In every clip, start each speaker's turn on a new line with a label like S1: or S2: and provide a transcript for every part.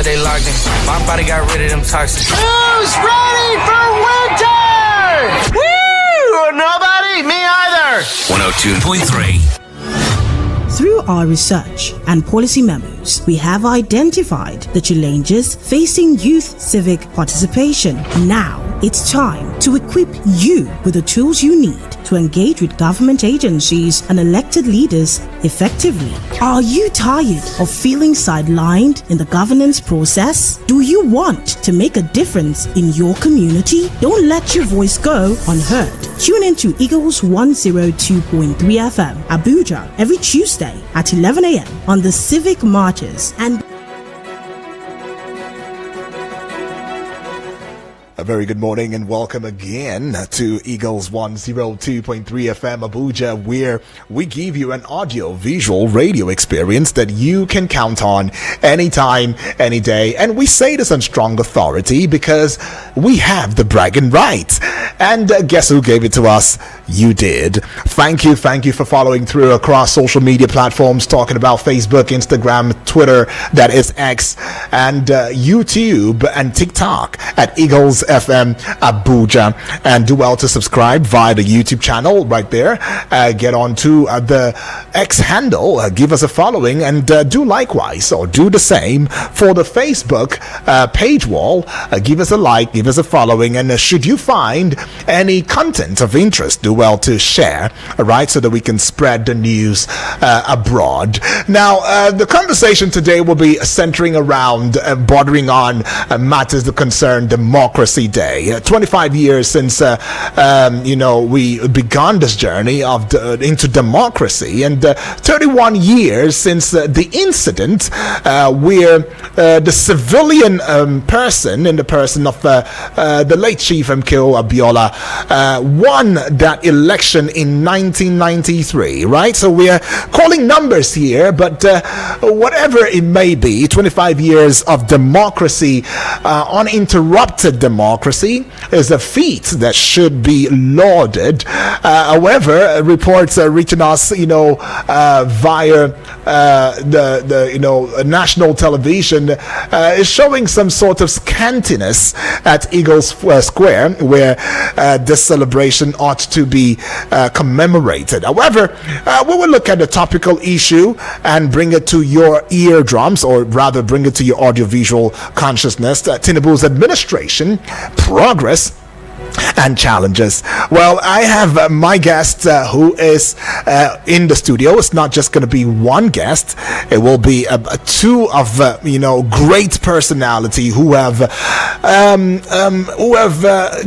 S1: but they locked in. My body got rid of them toxins.
S2: Who's ready for winter? Woo! Nobody? Me either.
S3: 102.3.
S4: Through our research and policy memos, we have identified the challenges facing youth civic participation. Now, it's time to equip you with the tools you need to engage with government agencies and elected leaders effectively. Are you tired of feeling sidelined in the governance process? Do you want to make a difference in your community? Don't let your voice go unheard. Tune in to Eagles 102.3 FM, Abuja, every Tuesday at 11 a.m. on the Civic Marches and
S5: A very good morning and welcome again to Eagles 102.3 FM Abuja, where we give you an audio, visual, radio experience that you can count on anytime, any day. And we say this on strong authority because we have the bragging rights. And guess who gave it to us? You did. Thank you for following through across social media platforms, talking about Facebook, Instagram, Twitter, that is X, and YouTube and TikTok at Eagles FM Abuja. And do well to subscribe via the YouTube channel right there. Get on to the X handle, give us a following, and do likewise or do the same for the Facebook page wall. Give us a like, give us a following, and should you find any content of interest, do well to share, all right, so that we can spread the news abroad. Now, the conversation today will be centering around, bordering on matters that concern Democracy Day. 25 years since, we began this journey of into democracy, and 31 years since the incident where the civilian person, in the person of the late Chief MKO Abiola, won that election in 1993, right? So we are calling numbers here, but whatever it may be, 25 years of democracy, uninterrupted democracy, is a feat that should be lauded. However, reports are reaching us, via the national television, is showing some sort of scantiness at Eagles Square, where this celebration ought to be commemorated. However, we will look at the topical issue and bring it to your eardrums, or rather bring it to your audiovisual consciousness. Tinubu's administration, progress, and challenges. Well, I have my guest who is in the studio. It's not just going to be one guest. It will be two of great personality who have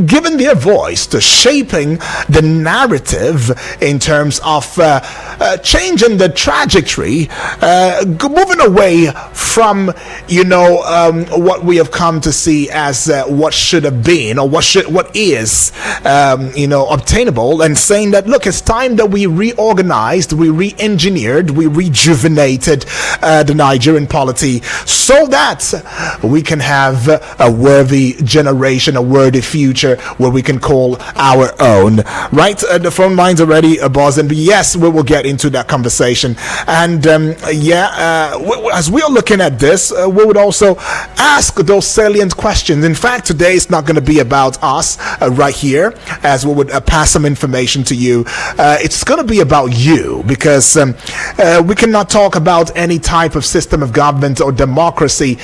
S5: given their voice to shaping the narrative in terms of changing the trajectory, moving away from what we have come to see as what should have been, or what is obtainable, and saying that, look, it's time that we reorganized, we re-engineered, we rejuvenated the Nigerian polity so that we can have a worthy generation, a worthy future where we can call our own, right? The phone lines are already buzzing, but yes, we will get into that conversation. And as we are looking at this, we would also ask those salient questions. In fact, today it's not going to be about us right here, as we would pass some information to you. It's going to be about you, because we cannot talk about any type of system of government or democracy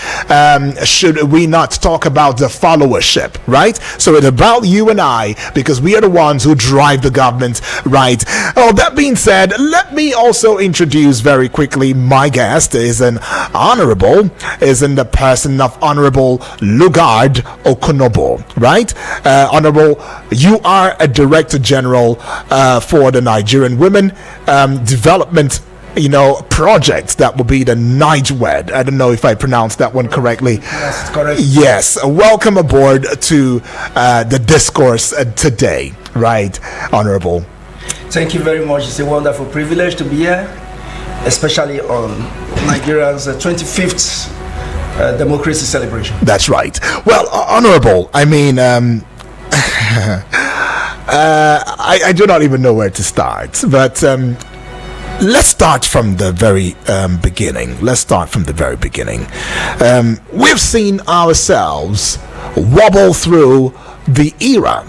S5: should we not talk about the followership, right? So it's about you and I, because we are the ones who drive the government, right? Oh, that being said, let me also introduce very quickly my guest. Is in the person of Honorable Lugard Okonobo, right? Honorable, you are a Director General for the Nigerian Women Development project. That will be the NIGWED. I don't know if I pronounced that one correctly.
S6: Yes, correct.
S5: Yes, welcome aboard to the discourse today, right, Honorable?
S6: Thank you very much. It's a wonderful privilege to be here, especially on Nigeria's 25th democracy celebration.
S5: That's right. Well, Honorable, I mean, I do not even know where to start, but let's start from the very beginning. We've seen ourselves wobble through the era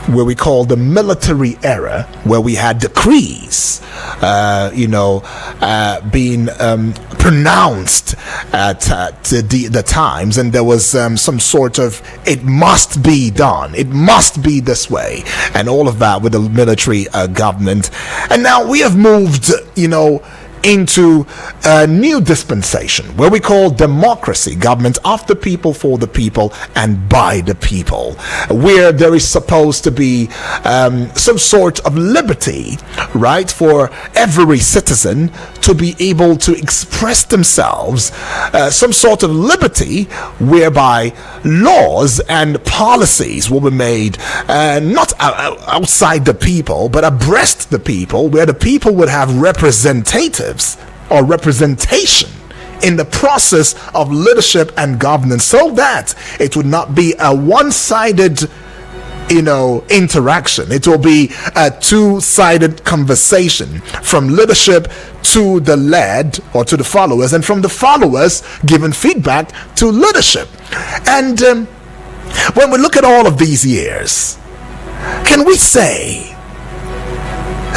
S5: where we call the military era, where we had decrees, being pronounced at the times, and there was some sort of it must be done, it must be this way, and all of that with the military government. And now we have moved, into a new dispensation where we call democracy, government of the people, for the people, and by the people, where there is supposed to be some sort of liberty, right, for every citizen to be able to express themselves, some sort of liberty whereby laws and policies will be made not outside the people but abreast the people, where the people would have representatives or representation in the process of leadership and governance, so that it would not be a one-sided interaction. It will be a two-sided conversation, from leadership to the led or to the followers, and from the followers giving feedback to leadership. And when we look at all of these years, can we say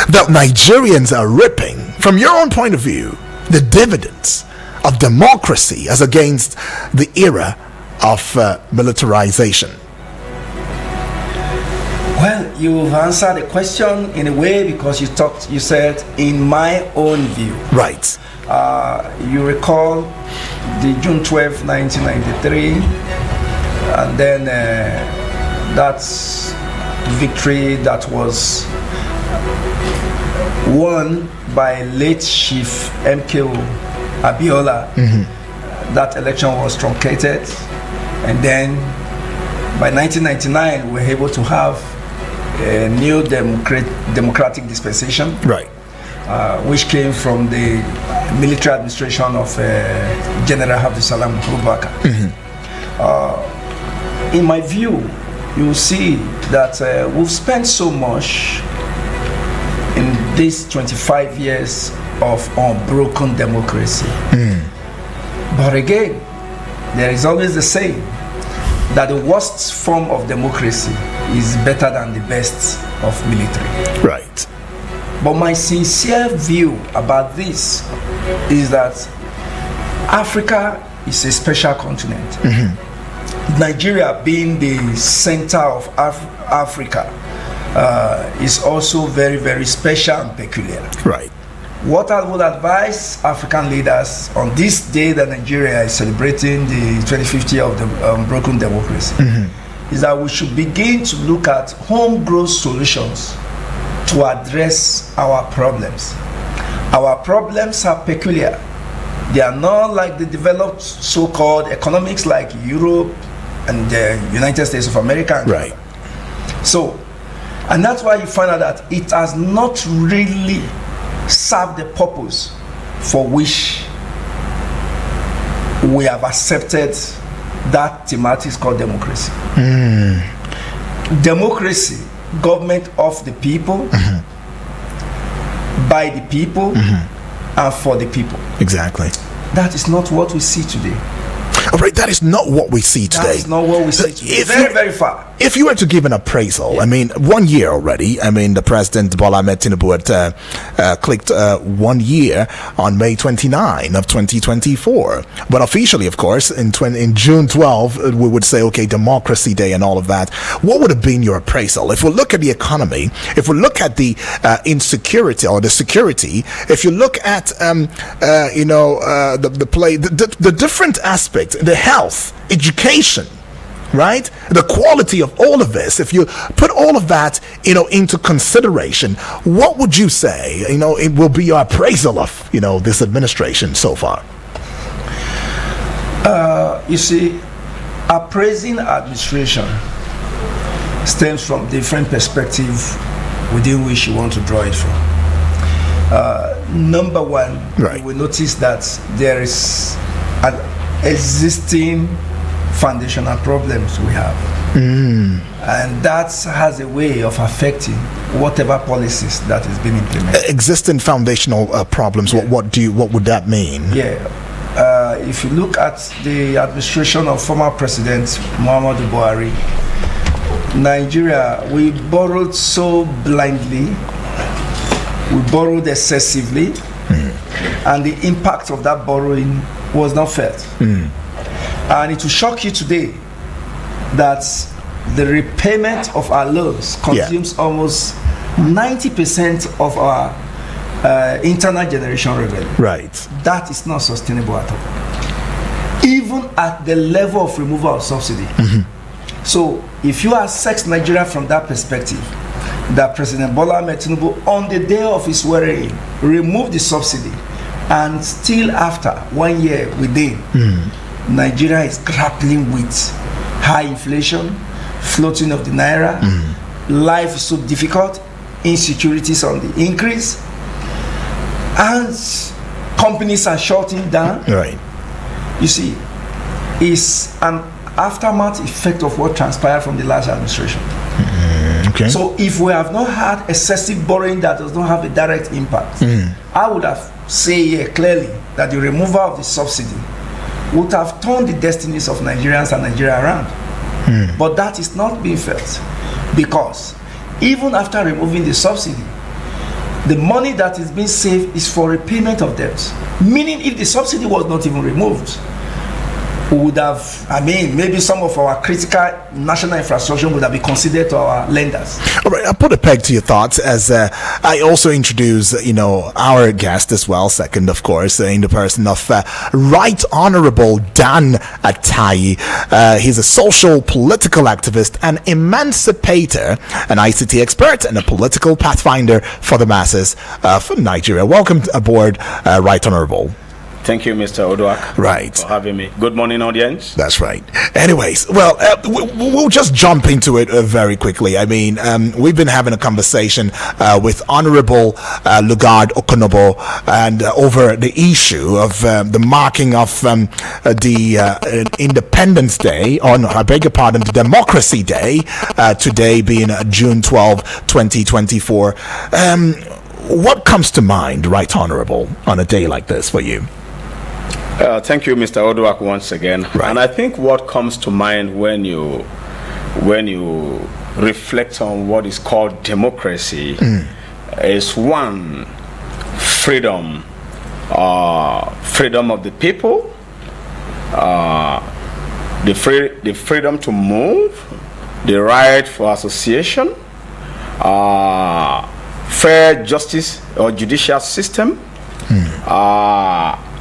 S5: that Nigerians are ripping, from your own point of view, the dividends of democracy as against the era of militarization?
S6: Well, you've answered the question in a way, because you said, in my own view.
S5: Right.
S6: You recall the June 12, 1993, and then that's victory that was won by late Chief MKO Abiola. That election was truncated, and then by 1999 we were able to have a new democratic dispensation,
S5: right,
S6: which came from the military administration of General Abdulsalam Abubakar. In my view, you will see that we've spent so much in these 25 years of unbroken democracy. But again, there is always the saying that the worst form of democracy is better than the best of military.
S5: Right.
S6: But my sincere view about this is that Africa is a special continent. Nigeria, being the center of Africa, is also very, very special and peculiar.
S5: Right.
S6: What I would advise African leaders on this day that Nigeria is celebrating the 25th year of the unbroken democracy is that we should begin to look at homegrown solutions to address our problems. Our problems are peculiar. They are not like the developed so-called economics like Europe and the United States of America.
S5: Right.
S6: So, and that's why you find out that it has not really served the purpose for which we have accepted that thematic called democracy. Democracy, government of the people, by the people, and for the people.
S5: Exactly.
S6: That is not what we see today.
S5: All right, that is not what we see today.
S6: That's not what we see today. Very far.
S5: If you were to give an appraisal, I mean, 1 year already. I mean, the President Bola Ahmed Tinubu had clicked 1 year on May 29 of 2024. But officially, of course, in June 12, we would say, okay, Democracy Day and all of that. What would have been your appraisal? If we look at the economy, if we look at the insecurity or the security, if you look at, the different aspects, the health, education, right, the quality of all of this, if you put all of that into consideration, what would you say it will be your appraisal of this administration so far?
S6: You see, appraising administration stems from different perspectives within which you want to draw it from. Number one,
S5: right,
S6: we notice that there is an existing foundational problems we have. And that has a way of affecting whatever policies that is being implemented.
S5: Existing foundational problems.
S6: Yeah.
S5: What would that mean?
S6: Yeah. If you look at the administration of former President Muhammadu Buhari, Nigeria, we borrowed so blindly, we borrowed excessively, and the impact of that borrowing was not felt. And it will shock you today that the repayment of our loans consumes almost 90% of our internal generation revenue.
S5: Right.
S6: That is not sustainable at all, even at the level of removal of subsidy. So if you assess Nigeria from that perspective, that President Bola Ahmed Tinubu on the day of his swearing-in removed the subsidy, and still after 1 year within, Nigeria is grappling with high inflation, floating of the naira, life is so difficult, insecurities on the increase, and companies are shutting down.
S5: Right.
S6: You see, it's an aftermath effect of what transpired from the last administration.
S5: Okay.
S6: So if we have not had excessive borrowing that does not have a direct impact, I would have said here clearly that the removal of the subsidy would have turned the destinies of Nigerians and Nigeria around. But that is not being felt, because even after removing the subsidy, the money that is being saved is for repayment of debts. Meaning, if the subsidy was not even removed, we would have, maybe some of our critical national infrastructure would have been considered to our lenders.
S5: All right, I'll put a peg to your thoughts as I also introduce, our guest as well, second, of course, in the person of Right Honorable Dan Attayi. He's a social political activist, an emancipator, an ICT expert, and a political pathfinder for the masses for Nigeria. Welcome aboard, Right Honorable.
S7: Thank you, Mr. Oduak,
S5: right,
S7: for having me. Good morning, audience.
S5: That's right. Anyways, well, we'll just jump into it very quickly. We've been having a conversation with Honorable Lugard Okonobo and over the issue of the marking of the Independence Day, or no, I beg your pardon, the Democracy Day, today being June 12, 2024. What comes to mind, Right Honorable, on a day like this for you?
S7: Thank you, Mr. Oduak, once again.
S5: Right.
S7: And I think what comes to mind when you reflect on what is called democracy is one, freedom, freedom of the people, the freedom to move, the right for association, fair justice or judicial system,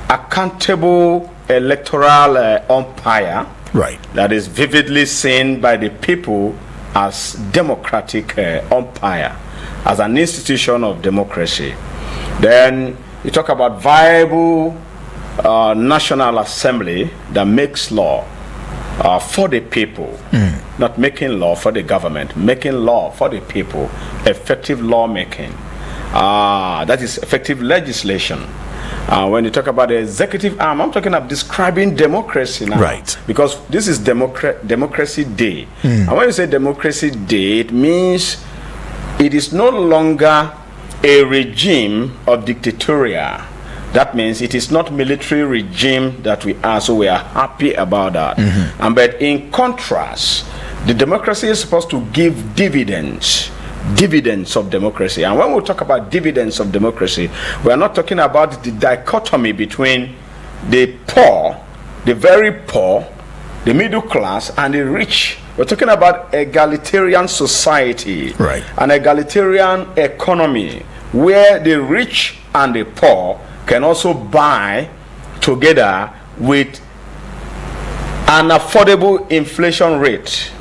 S7: accountable electoral umpire,
S5: right,
S7: that is vividly seen by the people as democratic umpire, as an institution of democracy. Then you talk about viable National Assembly that makes law for the people, not making law for the government, making law for the people, effective lawmaking. That is effective legislation. When you talk about the executive arm, I'm talking of describing democracy now.
S5: Right.
S7: Because this is Democracy Day. And when you say Democracy Day, it means it is no longer a regime of dictatorial. That means it is not military regime that we are, so we are happy about that. But in contrast, the democracy is supposed to give dividends of democracy. And when we talk about dividends of democracy, we are not talking about the dichotomy between the poor, the very poor, the middle class, and the rich. We're talking about egalitarian society,
S5: right,
S7: an egalitarian economy where the rich and the poor can also buy together with an affordable inflation rate.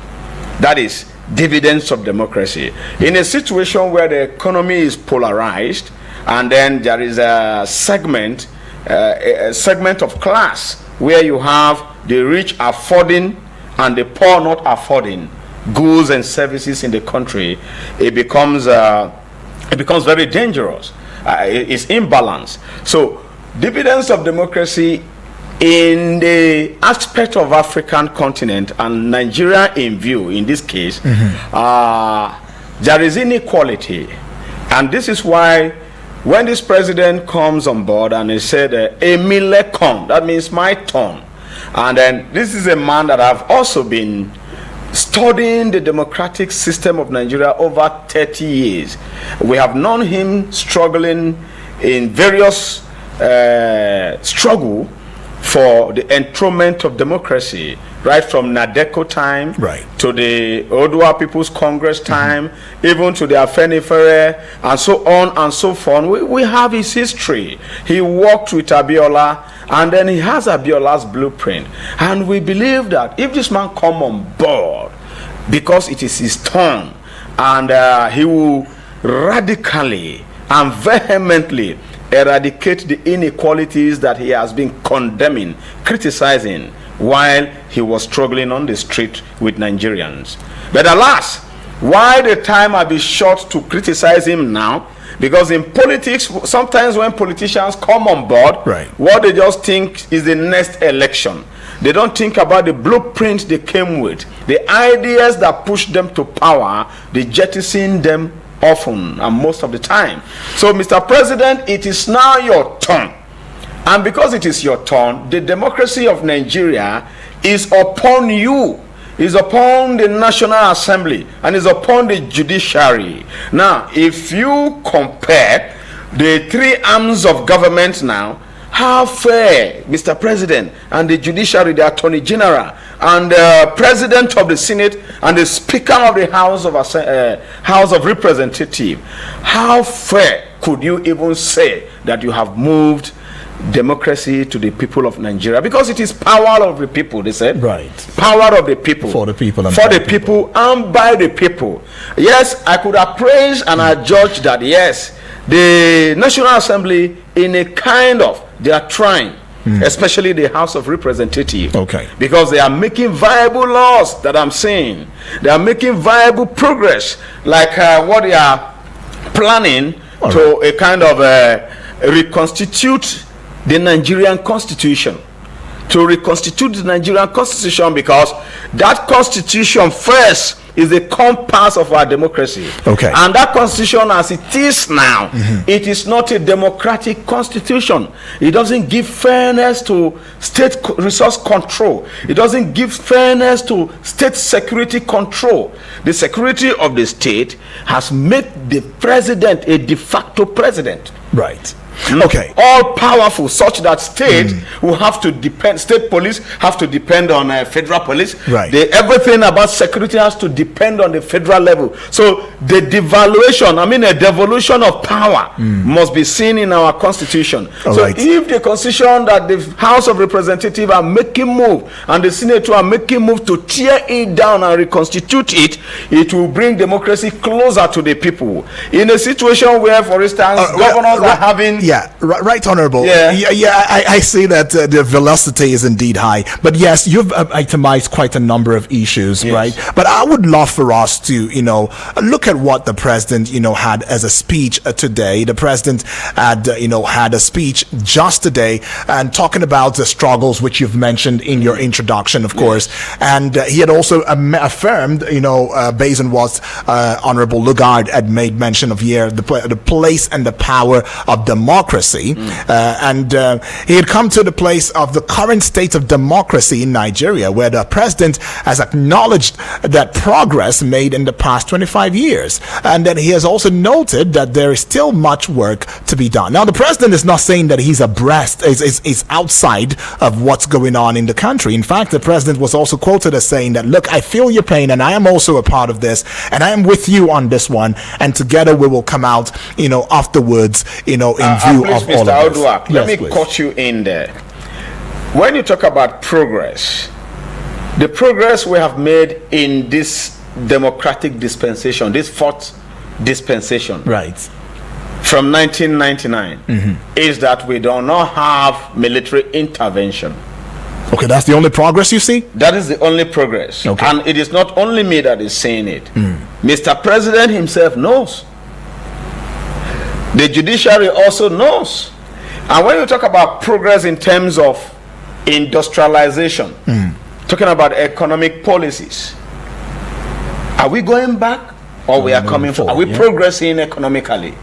S7: That is dividends of democracy. In a situation where the economy is polarized, and then there is a segment of class where you have the rich affording and the poor not affording goods and services in the country, it becomes very dangerous. It's imbalance. So dividends of democracy in the aspect of African continent and Nigeria in view, in this case, there is inequality. And this is why when this president comes on board and he said, Emile come, that means my turn. And then this is a man that I've also been studying the democratic system of Nigeria over 30 years. We have known him struggling in various struggle for the enthronement of democracy, right from Nadeko time to the Odua People's Congress time, even to the Afenifere, and so on and so forth. We have his history. He worked with Abiola, and then he has Abiola's blueprint. And we believe that if this man come on board, because it is his turn, and he will radically and vehemently eradicate the inequalities that he has been condemning, criticizing, while he was struggling on the street with Nigerians. But alas, why the time I be short to criticize him now? Because in politics, sometimes when politicians come on board, what they just think is the next election. They don't think about the blueprint they came with, the ideas that pushed them to power. They jettison them often and most of the time. So, Mr. President, it is now your turn. And because it is your turn, the democracy of Nigeria is upon you, is upon the National Assembly, and is upon the judiciary. Now, if you compare the three arms of government now, how fair, Mr. President, and the judiciary, the Attorney General, and the President of the Senate, and the Speaker of the House of Representatives, how fair could you even say that you have moved democracy to the people of Nigeria? Because it is power of the people, they said. Power of the people.
S5: For the people.
S7: And for the people and by the people. Yes, I could appraise and adjudge that, yes, the National Assembly, in a kind of, they are trying, especially the House of Representatives, because they are making viable laws that I'm saying. They are making viable progress, like what they are planning to a kind of reconstitute the Nigerian Constitution. To reconstitute the Nigerian Constitution, because that Constitution first is the compass of our democracy. And that Constitution as it is now, it is not a democratic constitution. It doesn't give fairness to state resource control. It doesn't give fairness to state security control. The security of the state has made the president a de facto president. All powerful, such that state will have to depend, state police have to depend on federal police. Everything about security has to depend on the federal level. So the devaluation, a devolution of power must be seen in our constitution. If the constitution that the House of Representatives are making move and the Senate are making move to tear it down and reconstitute it, it will bring democracy closer to the people. In a situation where, for instance, governors are having
S5: Honorable. I see that the velocity is indeed high. But yes, you've itemized quite a number of issues, right? But I would love for us to, look at what the president, had as a speech today. The president had, had a speech just today and talking about the struggles which you've mentioned in your introduction, of course. And he had also affirmed, based on what Honorable Lugard had made mention of here, the place and the power of democracy. And he had come to the place of the current state of democracy in Nigeria, where the president has acknowledged that progress made in the past 25 years. And then he has also noted that there is still much work to be done. Now, the president is not saying that he's abreast, is outside of what's going on in the country. In fact, the president was also quoted as saying that, look, I feel your pain and I am also a part of this and I am with you on this one. And together we will come out, afterwards, in view of all of this.
S7: Let me cut you in there. When you talk about progress, the progress we have made in this democratic dispensation, this fourth dispensation, from 1999, is that we do not have military intervention.
S5: That's the only progress you see?
S7: That is the only progress. And it is not only me that is saying it. Mr. President himself knows. The judiciary also knows. And when you talk about progress in terms of industrialization, talking about economic policies. Are we going back, or we are coming forward? Are we progressing economically?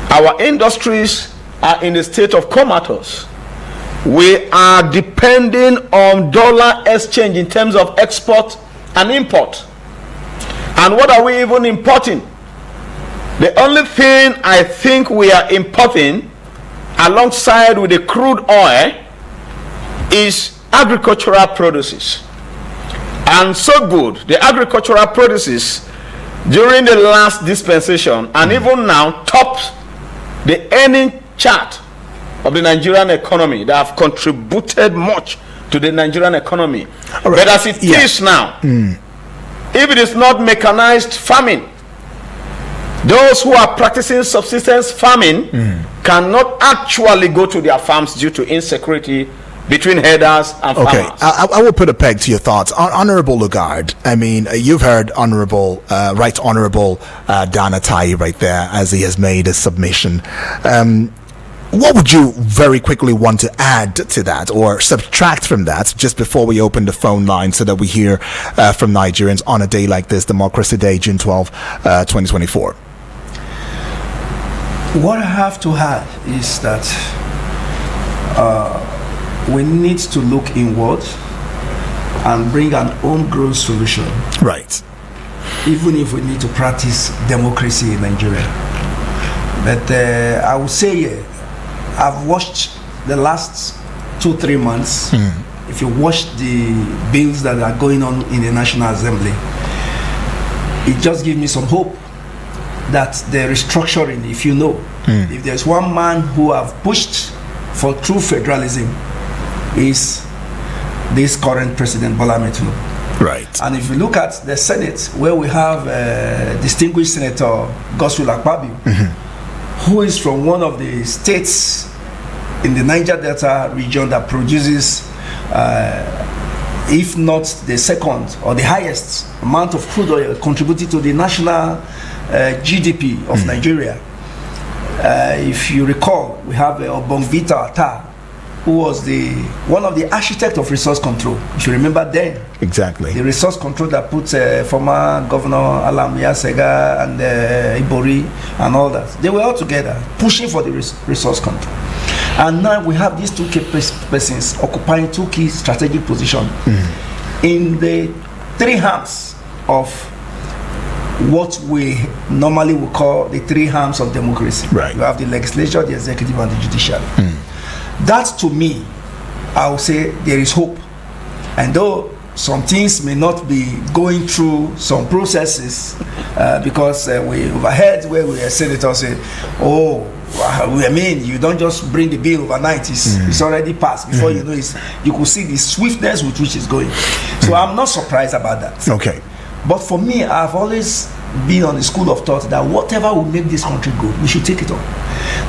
S7: Our industries are in a state of comatose. We are depending on dollar exchange in terms of export and import. And what are we even importing? The only thing I think we are importing alongside with the crude oil is agricultural produces. And so good, the agricultural produces during the last dispensation and even now tops the earning chart of the Nigerian economy that have contributed much to the Nigerian economy. Right. But as it is now, if it is not mechanized farming, those who are practicing subsistence farming cannot actually go to their farms due to insecurity between herders and farmers.
S5: Okay, I will put a peg to your thoughts. Honorable Lugard, I mean, you've heard Right Honorable Dana Tai right there as he has made a submission. What would you very quickly want to add to that or subtract from that just before we open the phone line so that we hear from Nigerians on a day like this, Democracy Day, June 12, 2024?
S6: What I have to add is that we need to look inward and bring an homegrown solution.
S5: Right.
S6: Even if we need to practice democracy in Nigeria. But I would say, I've watched the last 2-3 months. If you watch the bills that are going on in the National Assembly, it just gives me some hope that the restructuring, if you know, if there's one man who have pushed for true federalism, is this current President Bola Ahmed Tinubu.
S5: Right.
S6: And if you look at the Senate, where we have distinguished Senator Godswill Akpabio, who is from one of the states in the Niger Delta region that produces, if not the second or the highest amount of crude oil contributed to the national GDP of Nigeria. If you recall, we have Obonvita Atta, who was one of the architects of resource control. If you remember then.
S5: Exactly.
S6: The resource control that put former Governor Alam Yasega and Ibori and all that. They were all together pushing for the resource control. And now we have these two key persons occupying two key strategic positions in the three arms of what we normally would call the three arms of democracy.
S5: Right.
S6: You have the legislature, the executive, and the judiciary. That, to me, I would say there is hope. And though some things may not be going through some processes, because we overheard where we are senators say, I mean, you don't just bring the bill overnight, it's already passed. Before you know it, you could see the swiftness with which it's going. So I'm not surprised about that.
S5: Okay.
S6: But for me, I've always been on the school of thought that whatever will make this country go, we should take it on.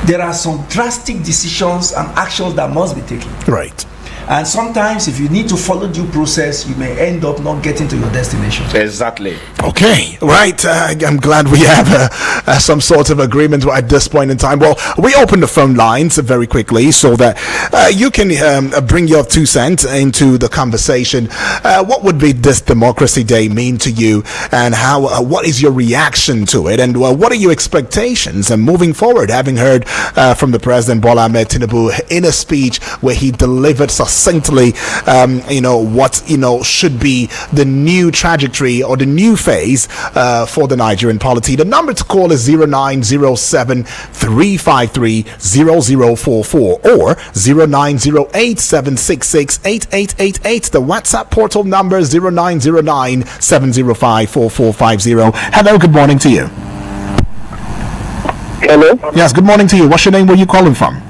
S6: There are some drastic decisions and actions that must be taken.
S5: Right.
S6: And sometimes if you need to follow due process, you may end up not getting to your destination.
S7: Exactly.
S5: Okay, right. I'm glad we have some sort of agreement at this point in time. Well, we open the phone lines very quickly so that you can bring your 2 cents into the conversation. What would be this Democracy Day mean to you, and how? What is your reaction to it, and what are your expectations and moving forward? Having heard from the President Bola Ahmed Tinubu in a speech where he delivered succinctly, what should be the new trajectory or the new phase for the Nigerian polity. The number to call is 0907 353 0044 or 0908 766 8888. The WhatsApp portal number is 0909 705 4450. Hello, good morning to you.
S8: Hello?
S5: Yes, good morning to you. What's your name? Where are you calling from?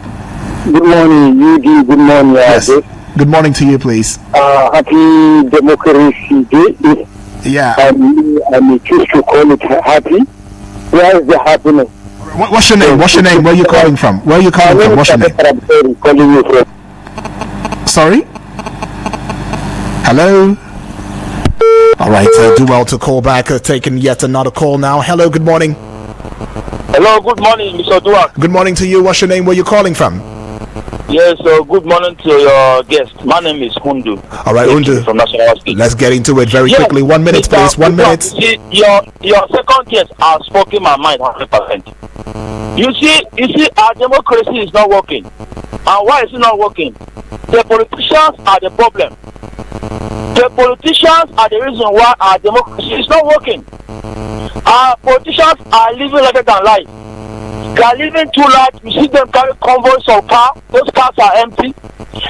S8: Good morning, UD. Good morning,
S5: yes. Good morning to you, please.
S8: Happy Democracy Day.
S5: Yeah.
S8: I'm choose to call it happy. Where is the happiness?
S5: What's your name? What's your name? Where are you calling from? Where are you calling from? What's your name?
S8: I'm calling you from.
S5: Sorry? Hello? All right, do well to call back. Taking yet another call now. Hello, good morning.
S8: Hello, good morning, Mr. Duak.
S5: Good morning to you. What's your name? Where are you calling from?
S9: Yes, so good morning to your guest. My name is Hundu.
S5: All right, Hundu.
S9: From National State.
S5: Let's get into it very quickly. 1 minute, please. 1 minute.
S9: See, your second guest has spoken my mind 100%. You see, our democracy is not working. And why is it not working? The politicians are the problem. The politicians are the reason why our democracy is not working. Our politicians are living larger than life. They are living too large. You see them carry convoys of cars. Those cars are empty.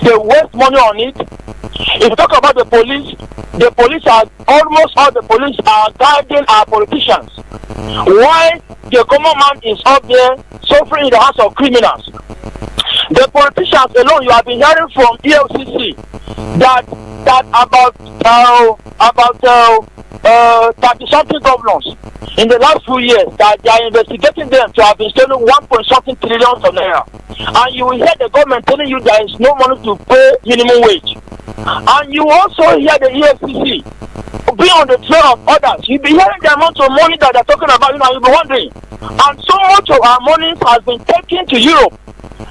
S9: They waste money on it. If you talk about the police are almost all the police are guiding our politicians. Why the common man is up there suffering in the hands of criminals? The politicians alone, you have been hearing from EFCC that about 30-something governors in the last few years that they are investigating them to have been stealing 1.something trillion of naira. And you will hear the government telling you there is no money to pay minimum wage. And you also hear the EFCC be on the trail of others. You'll be hearing the amount of money that they're talking about, you'll be wondering. And so much of our money has been taken to Europe.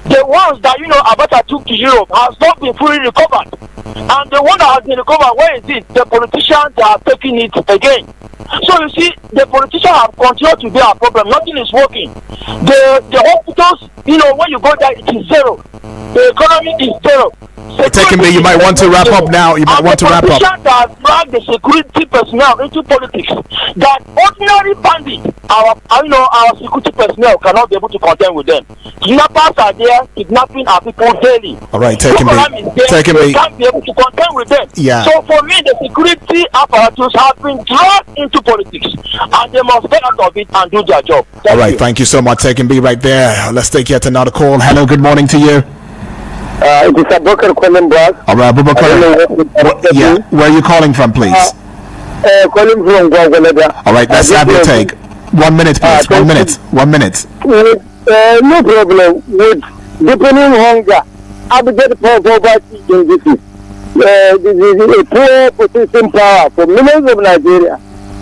S9: The ones that Abacha took to Europe has not been fully recovered. And the one that has been recovered, where is it? The politicians are taking it again. So you see, the politicians have continued to be our problem. Nothing is working. The hospitals, when you go there, it is zero. The economy is zero.
S5: Taking me, you might want to wrap up now. You might want to wrap up.
S9: The politicians that drag the security personnel into politics, that ordinary bandits, our security personnel cannot be able to contend with them. Kidnappers are there, kidnapping our people daily.
S5: All right, taking me.
S9: Can't be able to contend with them.
S5: Yeah.
S9: So for me, the security apparatus have been dragged into politics, and they must get out of it and do their job.
S5: Thank you so much. Taking me right there. Let's take yet another call. Hello, good morning to you.
S8: It is Abubakar calling back.
S5: All right, Abubakar. Yeah, where are you calling from, please?
S8: Calling from Gwagwalada.
S5: All right, let's have your take. 1 minute, please. 1 minute. 1 minute.
S8: No problem with deepening hunger, abject poverty in this the poor possessing power for millions of Nigeria.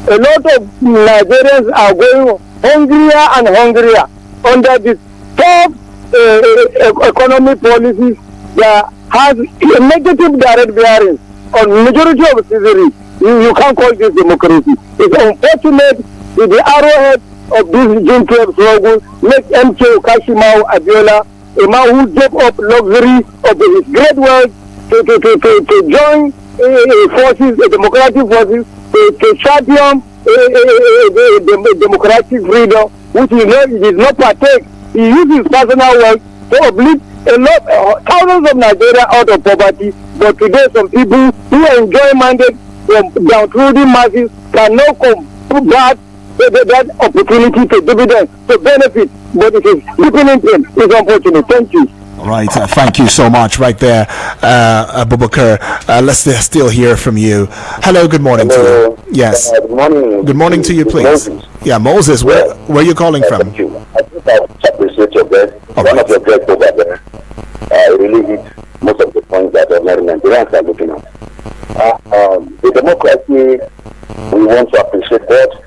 S8: A lot of Nigerians are going hungrier and hungrier under this tough economic policies that has a negative direct bearing on majority of citizens. You can't call this democracy. It's unfortunate with the arrowhead of this June 12 struggle make MK Okashimao Abiola, a man who gave up luxury of his great wealth to join forces, democratic forces, to champion democratic freedom, which he did not partake. He used his personal wealth to uplift thousands of Nigeria out of poverty. But today, some people who enjoy mandate from downtrodden masses cannot come back that opportunity to dividend, to benefit. But it is deepening pain. It's unfortunate. Thank you.
S5: Right, thank you so much. Right there, Abubakar. Let's still hear from you. Hello, good morning to you. Yes.
S8: Good morning.
S5: Good morning to you, please.
S8: Moses.
S5: Yeah, Moses. Where are you calling from?
S8: Thank you. I think I appreciate your best. One of your great over there. Really hit most of the points that ordinary Nigerians are looking at. The democracy we want to appreciate that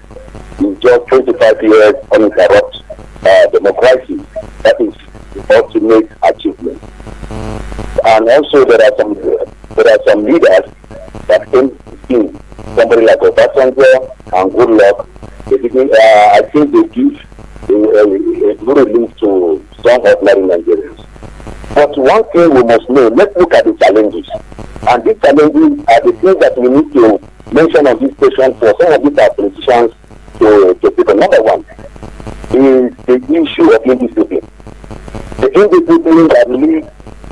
S8: is just 25 years uninterrupted democracy. That is the ultimate achievement. And also there are some leaders that came in, somebody like Obasanjo and Goodluck. I think they give a good relief to some ordinary Nigerians. But one thing we must know, let's look at the challenges. And these challenges are the things that we need to mention on this station for some of these politicians to pick on. Number one is the issue of indiscipline. The indiscipline that leads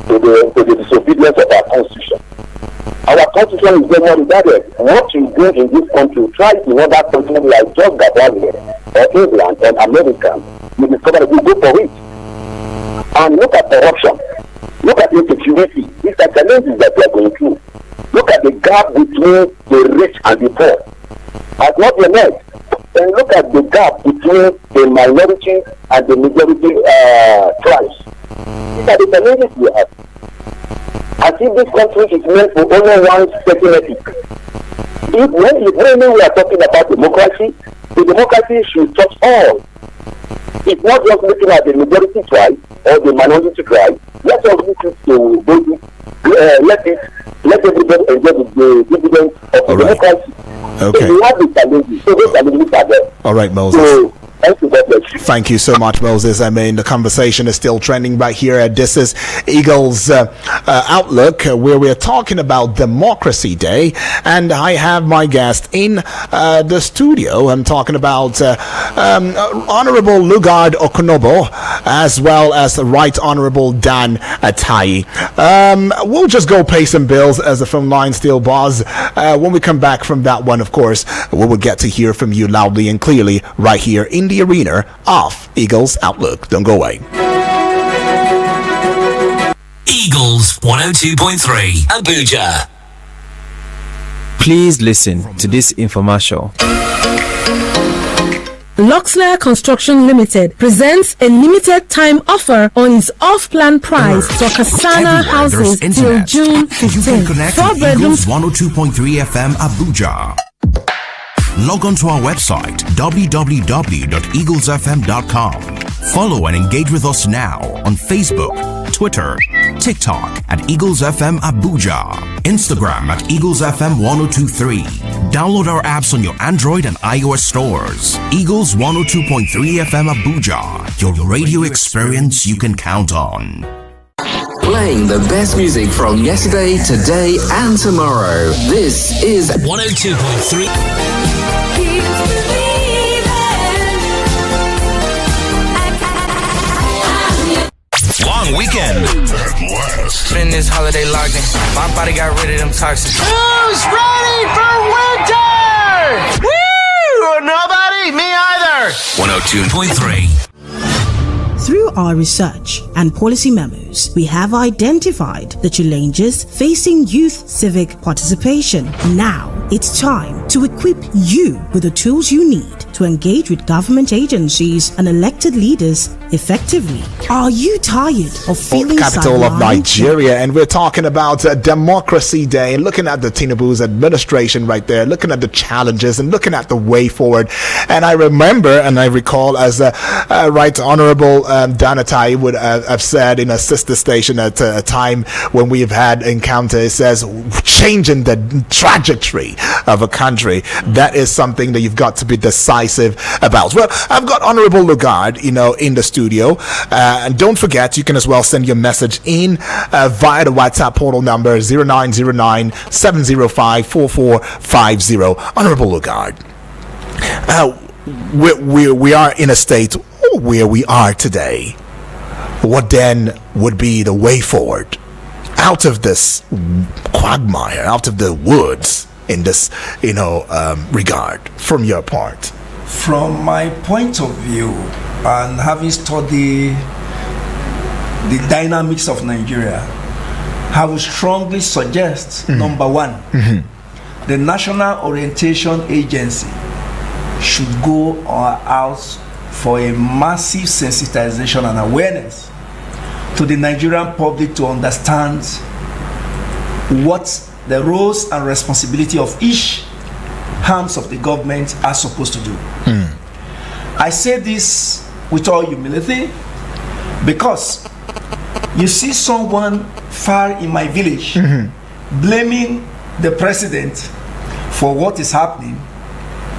S8: to the disobedience of our constitution. Our constitution is very regarded. What you do in this country, try in other countries like just Gabon or England and America, you discover that we go for it. And look at corruption. Look at insecurity. These are challenges that we are going through. Look at the gap between the rich and the poor. Has not been met. And look at the gap between the minority and the majority tribes. These are the challenges we have. As if this country is meant for only one certain ethic. When we are talking about democracy, the democracy should touch all. It's not just looking at the majority tribe or the minority tribe Let us use it to let everybody enjoy the dividends of the democracy.
S5: Okay.
S8: So we have the challenges. So those challenges are there.
S5: All right, Moses.
S8: So, thank you, God bless you.
S5: Thank you so much, Moses. I mean, the conversation is still trending right here. This is Eagles Outlook, where we're talking about Democracy Day. And I have my guest in the studio. I'm talking about Honorable Lugard Okunobo, as well as the Right Honorable Dan Atai. We'll just go pay some bills as the phone line still buzz. When we come back from that one, of course, we will get to hear from you loudly and clearly right here in the arena of Eagles Outlook. Don't go away.
S3: Eagles 102.3 Abuja.
S10: Please listen to this infomercial.
S11: Luxlair Construction Limited presents a limited time offer on its off-plan price for Kasana houses till June 15th. 4 bedrooms.
S3: 102.3 FM Abuja. Log on to our website www.eaglesfm.com. Follow and engage with us now on Facebook, Twitter, TikTok at Eagles FM Abuja, Instagram at Eagles FM 1023. Download our apps on your Android and iOS stores. Eagles 102.3 FM Abuja, your radio experience you can count on.
S12: Playing the best music from yesterday, today, and tomorrow. This is
S3: 102.3. Long weekend.
S1: Spend this holiday locked in. My body got rid of them toxins.
S2: Who's ready for winter? Woo! Nobody? Me either.
S3: 102.3.
S4: Through our research and policy memos, we have identified the challenges facing youth civic participation. Now, it's time to equip you with the tools you need to engage with government agencies and elected leaders effectively. Are you tired of feeling
S5: Capital of
S4: sidelined?
S5: Nigeria, and we're talking about Democracy Day, and looking at the Tinubu's administration right there, looking at the challenges and looking at the way forward. And I remember and I recall, as Right Honorable Danatai would have said in a sister station at a time when we've had encounter, it says changing the trajectory of a country. That is something that you've got to be decisive about. Well, I've got Honorable Lugard, in the studio, and don't forget, you can as well send your message in via the WhatsApp portal number 0909-705-4450. Honorable Lugard, we are in a state where we are today. What then would be the way forward out of this quagmire, out of the woods in this regard, from your part?
S6: From my point of view, and having studied the dynamics of Nigeria, I would strongly suggest, number one, the National Orientation Agency should go out for a massive sensitization and awareness to the Nigerian public to understand what the roles and responsibility of each arms of the government are supposed to do. I say this with all humility because you see someone far in my village blaming the president for what is happening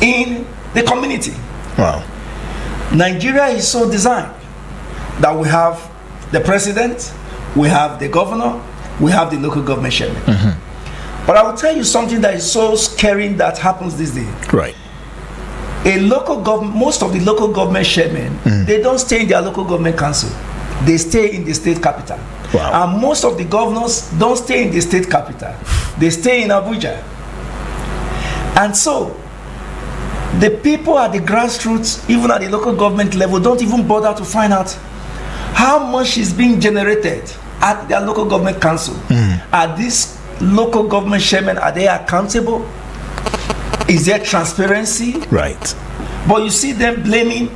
S6: in the community.
S5: Wow.
S6: Nigeria is so designed that we have the president, we have the governor, we have the local government chairman. But I will tell you something that is so scary that happens these days.
S5: Right.
S6: Most of the local government chairmen, they don't stay in their local government council. They stay in the state capital.
S5: Wow.
S6: And most of the governors don't stay in the state capital. They stay in Abuja. And so, the people at the grassroots, even at the local government level, don't even bother to find out how much is being generated at their local government council. Are these local government chairmen, are they accountable? Is there transparency?
S5: Right.
S6: But you see them blaming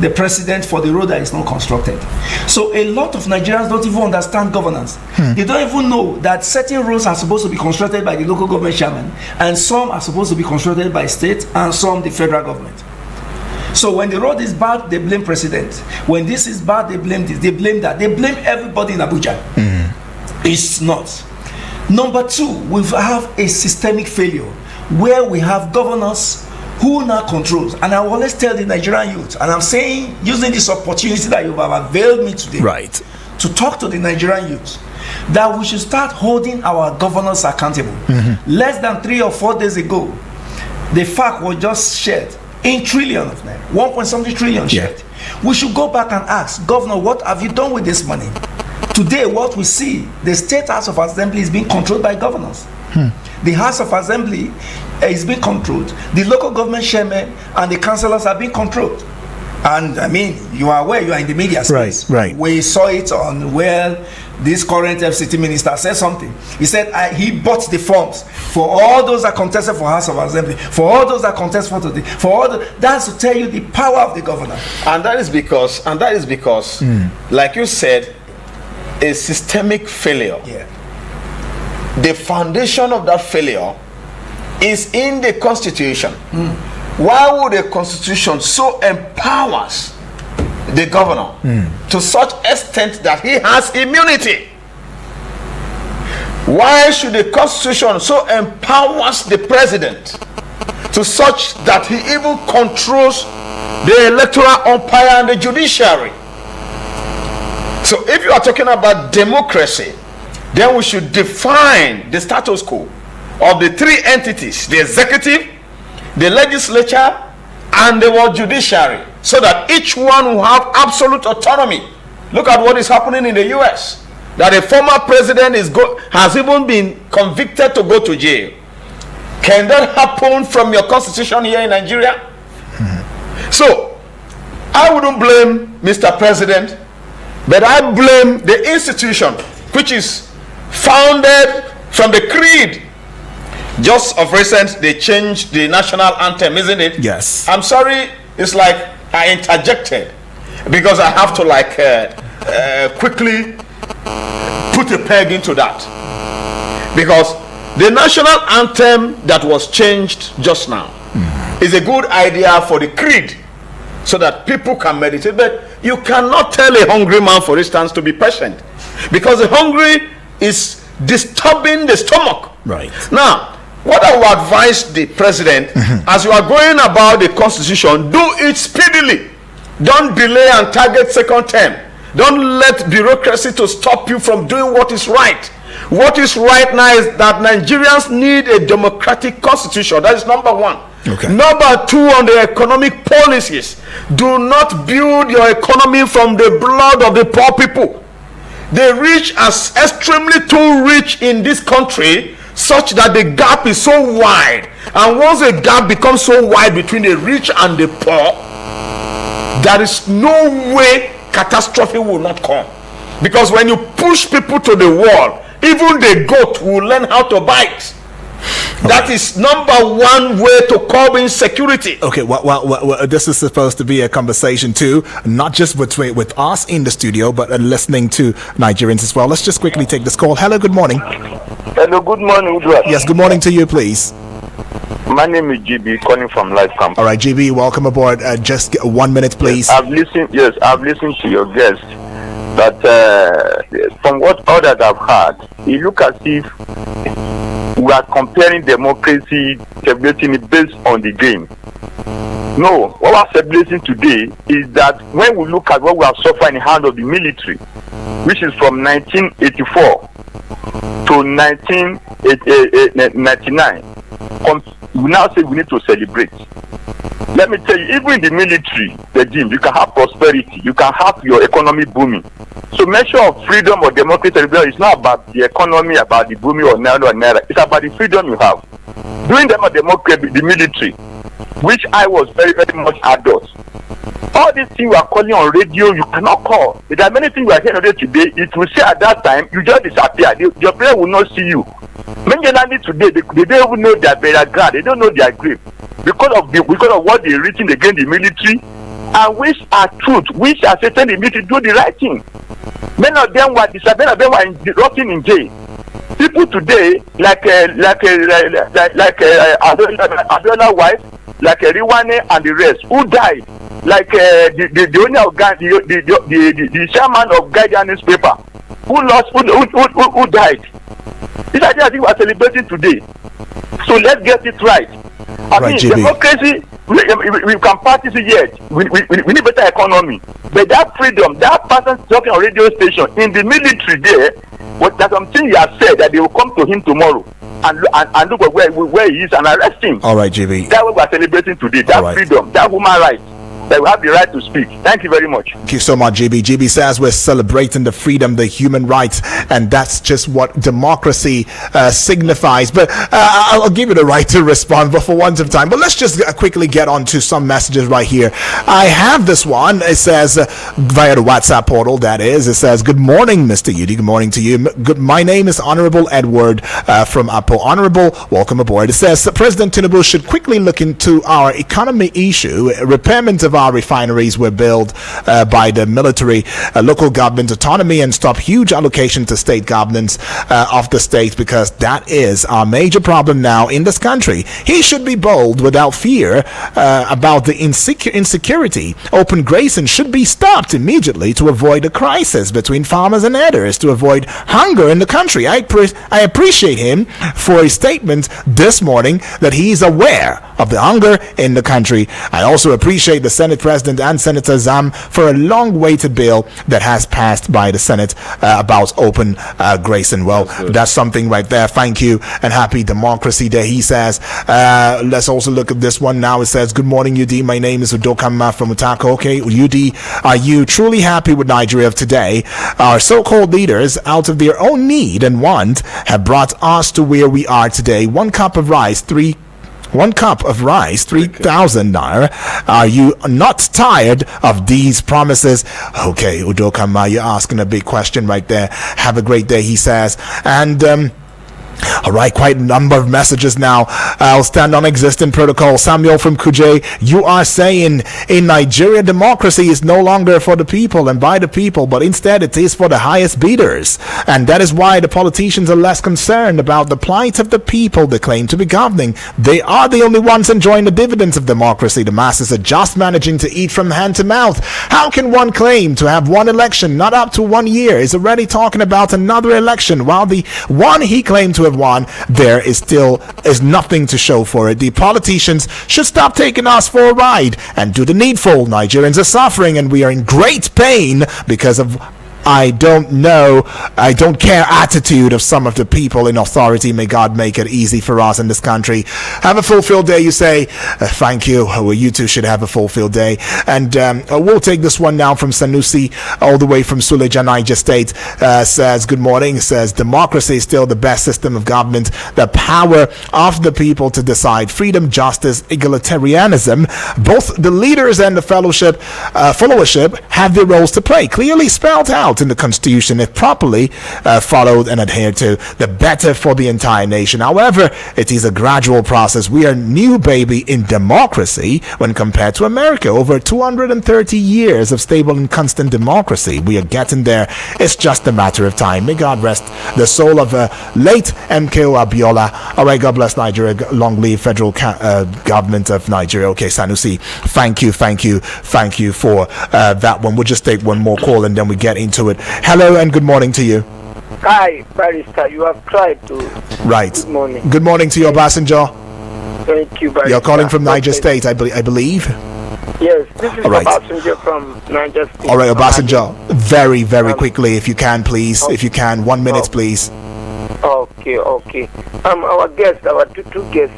S6: the president for the road that is not constructed. So a lot of Nigerians don't even understand governance. They don't even know that certain roads are supposed to be constructed by the local government chairman, and some are supposed to be constructed by state, and some the federal government. So when the road is bad, they blame president. When this is bad, they blame this, they blame that. They blame everybody in Abuja. It's not. Number two, we have a systemic failure where we have governors who now controls. And I always tell the Nigerian youth, and I'm saying, using this opportunity that you have availed me today,
S5: right,
S6: to talk to the Nigerian youth, that we should start holding our governors accountable. Less than 3 or 4 days ago, the fact was just shared in trillions of naira, 1.something trillion shared. We should go back and ask, Governor, what have you done with this money? Today, what we see, the State House of Assembly is being controlled by governors. The House of Assembly is being controlled. The local government chairmen and the councillors are being controlled. And I mean, you are aware, you are in the media space.
S5: Right.
S6: We saw it on where this current FCT minister said something. He said he bought the forms for all those that contested for House of Assembly, for all those that contested for today, for all that's to tell you the power of the governor.
S7: And that is because, like you said, a systemic failure. The foundation of that failure is in the Constitution. Why would a Constitution so empowers the governor to such extent that he has immunity? Why should the Constitution so empowers the president to such that he even controls the electoral umpire and the judiciary? So if you are talking about democracy, then we should define the status quo of the three entities: the executive, the legislature, and the judiciary, so that each one will have absolute autonomy. Look at what is happening in the US, that a former president has even been convicted to go to jail. Can that happen from your constitution here in Nigeria? So I wouldn't blame Mr. President, but I blame the institution which is founded from the creed. Just of recent, they changed the national anthem, isn't it?
S5: Yes.
S7: I'm sorry, it's like I interjected because I have to quickly put a peg into that. Because the national anthem that was changed just now is a good idea for the creed, so that people can meditate. But you cannot tell a hungry man, for instance, to be patient, because the hungry is disturbing the stomach.
S5: Right.
S7: Now, what I would advise the president, as you are going about the constitution, do it speedily. Don't delay and target second term. Don't let bureaucracy to stop you from doing what is right. What is right now is that Nigerians need a democratic constitution. That is number one.
S5: Okay.
S7: Number two, on the economic policies, do not build your economy from the blood of the poor people. The rich are extremely too rich in this country, such that the gap is so wide. And once the gap becomes so wide between the rich and the poor, there is no way catastrophe will not come. Because when you push people to the wall, even the goat will learn how to bite. That is number one way to curb insecurity.
S5: Okay, well, this is supposed to be a conversation too, not just with us in the studio, but listening to Nigerians as well. Let's just quickly take this call. Hello, good morning.
S13: Hello, good morning, Udra.
S5: Yes, good morning to you, please.
S13: My name is GB, calling from Life Camp.
S5: All right, GB, welcome aboard. Just 1 minute, please.
S13: I've listened to your guest. But from what others have heard, it looks as if we are comparing democracy, celebrating it based on the game. No, what we are celebrating today is that when we look at what we have suffered in the hand of the military, which is from 1984 to 1999, we now say we need to celebrate. Let me tell you, even in the military regime, you can have prosperity, you can have your economy booming. So measure of freedom or democracy is not about the economy, about the booming or naira. It's about the freedom you have. During the military, which I was very, very much adult, all these things you are calling on radio, you cannot call. There are many things you are hearing today. It will say at that time, you just disappear. Your prayer will not see you. Many today, they don't even know their burial ground. They don't know their grave. Because of what they written against the military, and which are truth, which are certain the military do the right thing. Many of them were disappeared, many of them were rotting in jail. People today, like Abiola wife, like Riwane and the rest, who died like the owner of the chairman of Guardian newspaper, who died. These are the things we are celebrating today. So let's get it right. I mean, democracy, we can practice it yet. We need better economy. But that freedom, that person talking on radio station, in the military there, there's something he has said that they will come to him tomorrow and look at where he is and arrest him.
S5: All right, JB.
S13: That's what we are celebrating today. That freedom, that human right. That we have the right to speak. Thank you very much.
S5: Thank you so much, JB. JB says we're celebrating the freedom, the human rights, and that's just what democracy signifies. But I'll give you the right to respond, but for once of time. But let's just quickly get on to some messages right here. I have this one. It says via the WhatsApp portal, that is. It says, good morning, Mr. Yudi. Good morning to you. My name is Honorable Edward from Apo. Honorable, welcome aboard. It says President Tinubu should quickly look into our economy issue. Repairment of our refineries were built by the military, local government autonomy, and stop huge allocation to state governance of the states, because that is our major problem now in this country. He should be bold without fear about the insecurity. Open grazing should be stopped immediately to avoid a crisis between farmers and herders, to avoid hunger in the country. I appreciate him for his statement this morning that he is aware of the hunger in the country. I also appreciate the Senate President and Senator Zam for a long-awaited bill that has passed by the Senate about open grazing. Well, that's something right there. Thank you, and happy Democracy Day, he says. Let's also look at this one now. It says, good morning, UD. My name is Udokama from Utako. Okay, UD, are you truly happy with Nigeria of today? Our so-called leaders, out of their own need and want, have brought us to where we are today. One cup of rice, 3,000 naira. Are you not tired of these promises? Okay, Udokama, you're asking a big question right there. Have a great day, he says. And all right, quite a number of messages now. I'll stand on existing protocol. Samuel from Kuje, you are saying in Nigeria, democracy is no longer for the people and by the people, but instead it is for the highest bidders. And that is why the politicians are less concerned about the plight of the people they claim to be governing. They are the only ones enjoying the dividends of democracy. The masses are just managing to eat from hand to mouth. How can one claim to have one election, not up to 1 year, is already talking about another election, while the one he claimed to have won, there is nothing to show for it. The politicians should stop taking us for a ride and do the needful. Nigerians are suffering and we are in great pain because of I don't care attitude of some of the people in authority. May God make it easy for us in this country. Have a fulfilled day, you say. Thank you. Well, you too should have a fulfilled day. And we'll take this one now from Sanusi, all the way from Suleja, Niger State. Says, good morning. Says, democracy is still the best system of government. The power of the people to decide. Freedom, justice, egalitarianism. Both the leaders and the followership have their roles to play, clearly spelled out in the Constitution. If properly followed and adhered to, the better for the entire nation. However, it is a gradual process. We are new baby in democracy when compared to America. Over 230 years of stable and constant democracy. We are getting there. It's just a matter of time. May God rest the soul of late MKO Abiola. All right, God bless Nigeria. Long live federal government of Nigeria. Okay, Sanusi, thank you for that one. We'll just take one more call and then we get into it. Hello and good morning to you.
S14: Hi, Barrister. You have tried to.
S5: Right.
S14: Good morning.
S5: Good morning to you, Obasanjo.
S14: Thank you, Barrister.
S5: You're calling from Niger State, I believe.
S14: Yes, this is
S5: All right.
S14: Obasanjo from Niger State.
S5: All right, Obasanjo. Very quickly, if you can, please. If you can, 1 minute, please.
S14: Okay. Our guests, our two guests,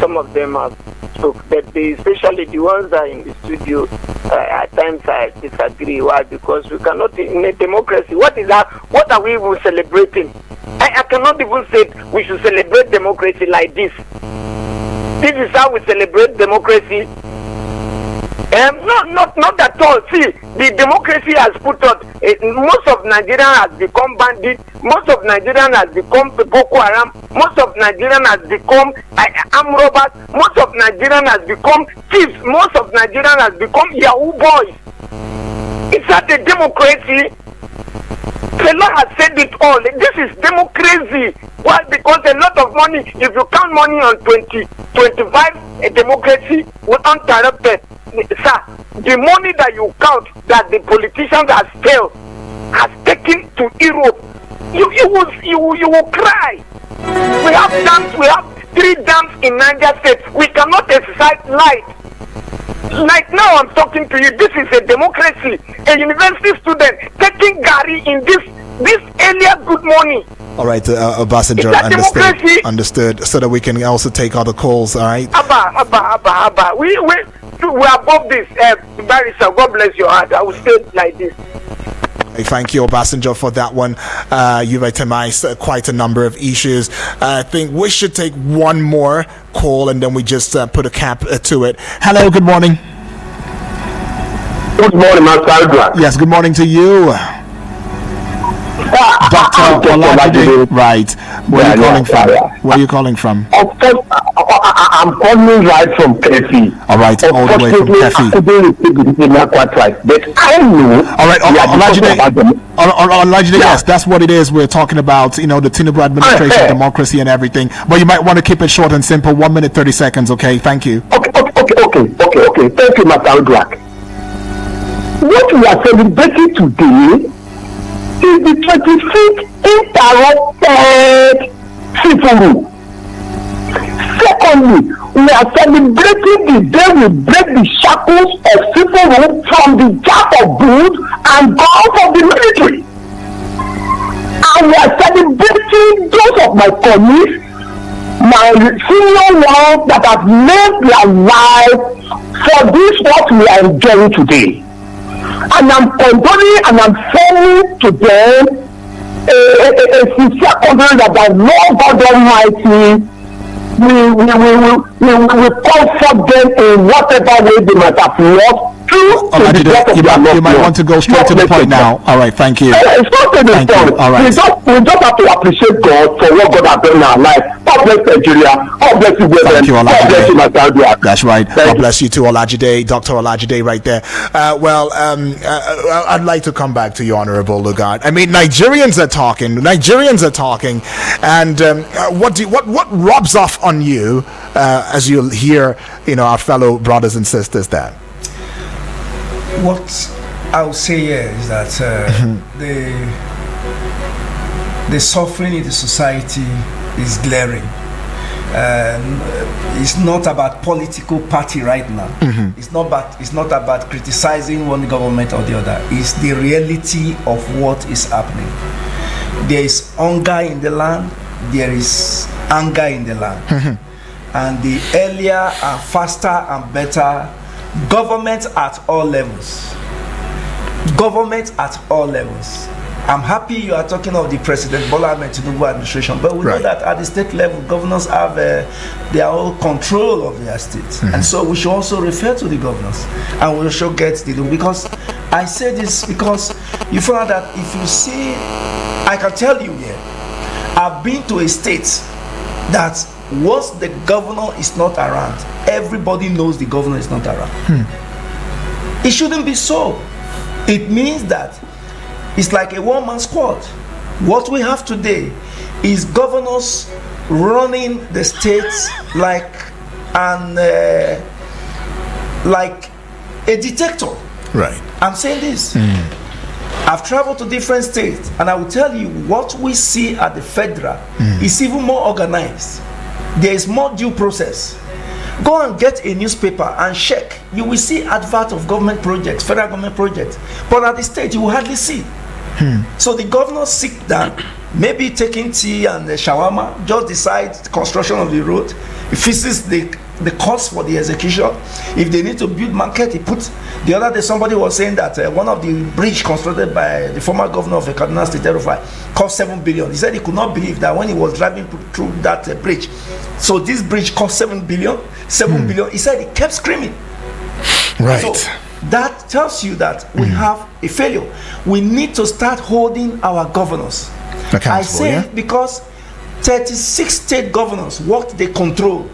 S14: some of them have spoke, but especially the ones that are in the studio, at times I disagree. Why? Because we cannot, in a democracy, what is that? What are we even celebrating? I cannot even say we should celebrate democracy like this. This is how we celebrate democracy. Not at all. See, the democracy has put out. Most of Nigeria has become bandit. Most of Nigeria has become Boko Haram. Most of Nigeria has become armed robbers. Most of Nigeria has become thieves. Most of Nigeria has become Yahoo boys. It's not a democracy. Fela has said it all. This is democracy. Why? Because a lot of money, if you count money on 25, a democracy will uninterrupted. sir, the money that you count that the politicians has taken to Europe, you will cry. We have dams. We have 3 dams in Niger State. We cannot exercise light. Like now I'm talking to you, this is a democracy. A university student taking Gary in this earlier good morning.
S5: All right, Obasanjo, understood. So that we can also take other calls. All right.
S14: Abba. We are above this. Barrister, God bless your heart. I will stay like this.
S5: Thank you, Obasanjo, for that one. You've itemized quite a number of issues. I think we should take one more call and then we just put a cap to it. Hello, good morning.
S8: Good morning, Master.
S5: Yes, good morning to you. Dr. Olajide, right. Where are you calling from? Where are you calling from?
S8: Of course, I'm calling right from Kefi.
S5: All right, all the way from Kefi.
S8: But I know.
S5: All right, Olajide, yes, that's what it is. We're talking about, the Tinubu administration, democracy and everything. But you might want to keep it short and simple. 1 minute, 30 seconds, okay? Thank you.
S8: Okay. Thank you, Master Black. What we are celebrating today is the 25th interrupted civil rule. Secondly, we are celebrating the day we break the shackles of civil rule from the jack of boots and guns of the military. And we are celebrating those of my colleagues, my senior ones that have lived their life for this what we are enjoying today. And I'm condoning and I'm sending to them a sincere condolence that the Lord God Almighty will comfort them in whatever way they might have lost. You
S5: might want to go straight to the point now. All right, thank you.
S8: It's not to the point.
S5: All right.
S8: We just have to appreciate God for what God has done in our life. God bless Nigeria. God bless you, brother.
S5: Thank you, Olajide.
S8: God bless you, Master.
S5: That's right. God bless you too, Olajide. Dr. Olajide, right there. I'd like to come back to you, Honorable Lugard. I mean, Nigerians are talking, and what rubs off on you as you hear, our fellow brothers and sisters there?
S6: What I'll say here is that the suffering in the society is glaring. It's not about political party right now. It's not about criticizing one government or the other. It's the reality of what is happening. There is hunger in the land. There is anger in the land. And the earlier and faster and better government at all levels. I'm happy you are talking of the President Bola Ahmed Tinubu administration, but we know that at the state level, governors have their own control of their states, and so we should also refer to the governors, and we should get because I say this because you find out that if you see, I can tell you here, I've been to a state that once the governor is not around, everybody knows the governor is not around. It shouldn't be so. It means that it's like a one-man squad. What we have today is governors running the states like a dictator.
S5: Right.
S6: I'm saying this. I've traveled to different states, and I will tell you what we see at the federal is even more organized. There is more due process. Go and get a newspaper and check. You will see advert of government projects, federal government projects. But at the state, you will hardly see. So the governors sit down, maybe taking tea and shawarma, just decide the construction of the road. He fixes the cost for the execution. If they need to build market, he puts. The other day, somebody was saying that one of the bridge constructed by the former governor of the Kaduna State cost 7 billion. He said he could not believe that when he was driving through that bridge. So this bridge cost 7 billion. He said he kept screaming.
S5: Right.
S6: So that tells you that we have a failure. We need to start holding our governors. I say it because 36 state governors, what they control,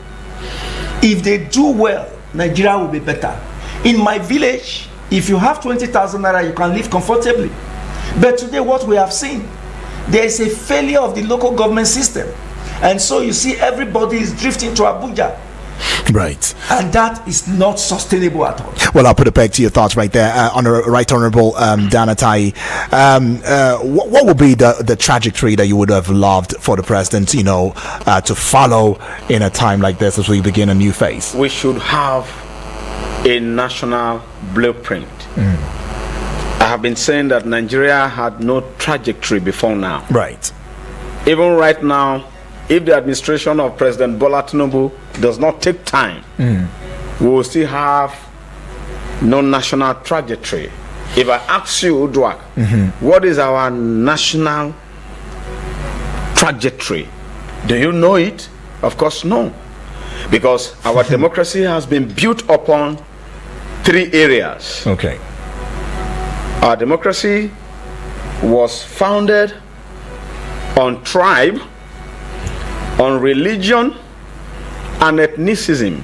S6: if they do well, Nigeria will be better. In my village, if you have 20,000 naira, you can live comfortably. But today, what we have seen, there is a failure of the local government system. And so you see everybody is drifting to Abuja.
S5: Right.
S6: And that is not sustainable at all.
S5: Well, I'll put a peg to your thoughts right there, Right Honorable Dana Tai. What would be the trajectory that you would have loved for the president, to follow in a time like this as we begin a new phase?
S7: We should have a national blueprint. I have been saying that Nigeria had no trajectory before now.
S5: Right.
S7: Even right now, if the administration of President Bola Tinubu does not take time, we will still have no national trajectory. If I ask you, Udwak, what is our national trajectory? Do you know it? Of course, no. Because our democracy has been built upon 3 areas.
S5: Okay.
S7: Our democracy was founded on tribe, on religion, and ethnicism.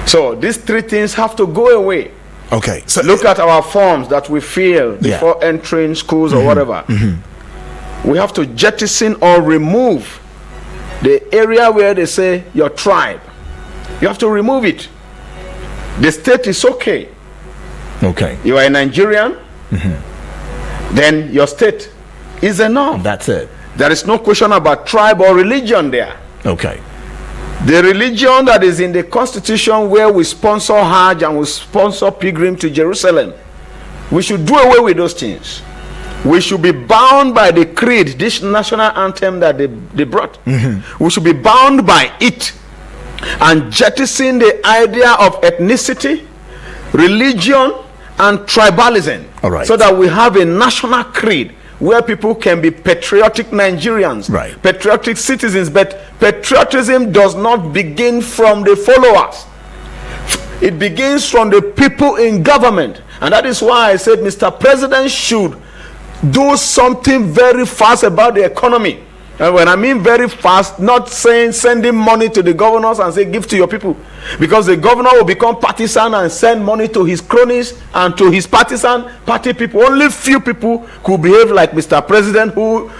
S7: So these 3 things have to go away.
S5: Okay. So
S7: look at our forms that we fill before entering schools or whatever. We have to jettison or remove the area where they say your tribe. You have to remove it. The state is okay.
S5: Okay.
S7: You are a Nigerian, then your state is enough.
S5: That's it.
S7: There is no question about tribe or religion there.
S5: Okay.
S7: The religion that is in the constitution where we sponsor Hajj and we sponsor pilgrim to Jerusalem, we should do away with those things. We should be bound by the creed, this national anthem that they brought. We should be bound by it and jettison the idea of ethnicity, religion, and tribalism.
S5: All right.
S7: So that we have a national creed where people can be patriotic Nigerians,
S5: right,
S7: patriotic citizens. But patriotism does not begin from the followers. It begins from the people in government. And that is why I said Mr. President should do something very fast about the economy. And when I mean very fast, not saying sending money to the governors and say give to your people, because the governor will become partisan and send money to his cronies and to his partisan party people. Only few people could behave like Mr. President who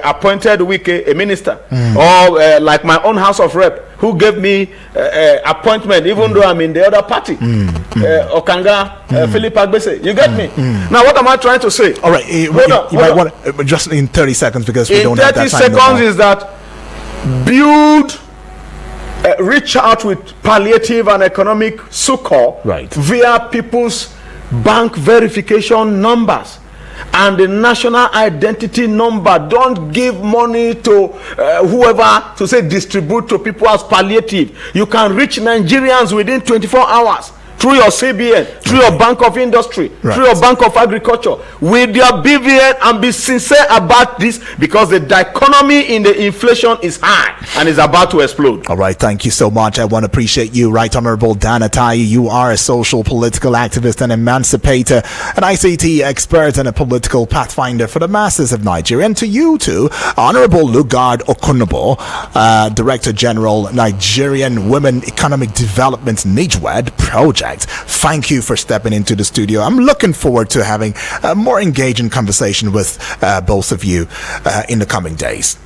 S7: appointed Wike a minister, or like my own House of Rep who gave me appointment even though I'm in the other party. Okanga, Philip Agbese. You get me? Now what am I trying to say?
S5: All right, you might want just in 30 seconds because we don't have that time.
S7: 30 seconds is that build, reach out with palliative and economic succor via people's bank verification numbers and the national identity number. Don't give money to whoever to say distribute to people as palliative. You can reach Nigerians within 24 hours through your CBN, through your Bank of Industry, through your Bank of Agriculture, with your BVN, and be sincere about this, because the dichotomy in the inflation is high and is about to explode.
S5: All right, thank you so much. I want to appreciate you, Right Honorable Dana Tai. You are a social political activist and emancipator, an ICT expert and a political pathfinder for the masses of Nigeria. And to you too, Honorable Lugard Okunbo, Director General, Nigerian Women Economic Development NIGWED Project. Thank you for stepping into the studio. I'm looking forward to having a more engaging conversation with both of you in the coming days.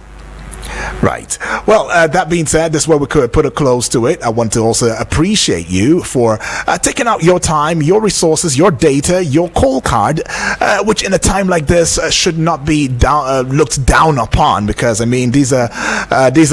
S5: Right. Well, that being said, this is where we could put a close to it. I want to also appreciate you for taking out your time, your resources, your data, your call card, which in a time like this should not be looked down upon, because I mean these are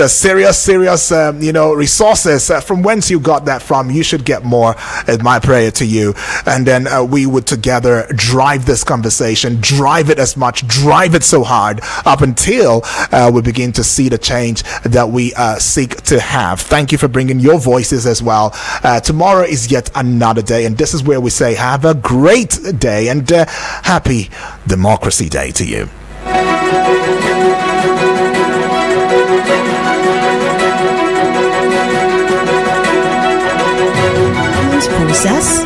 S5: serious resources. From whence you got that from, you should get more. Is my prayer to you. And then we would together drive this conversation, drive it as much, drive it so hard up until we begin to see the change that we seek to have. Thank you for bringing your voices as well. Tomorrow is yet another day, and this is where we say have a great day and happy Democracy Day to you.
S4: Process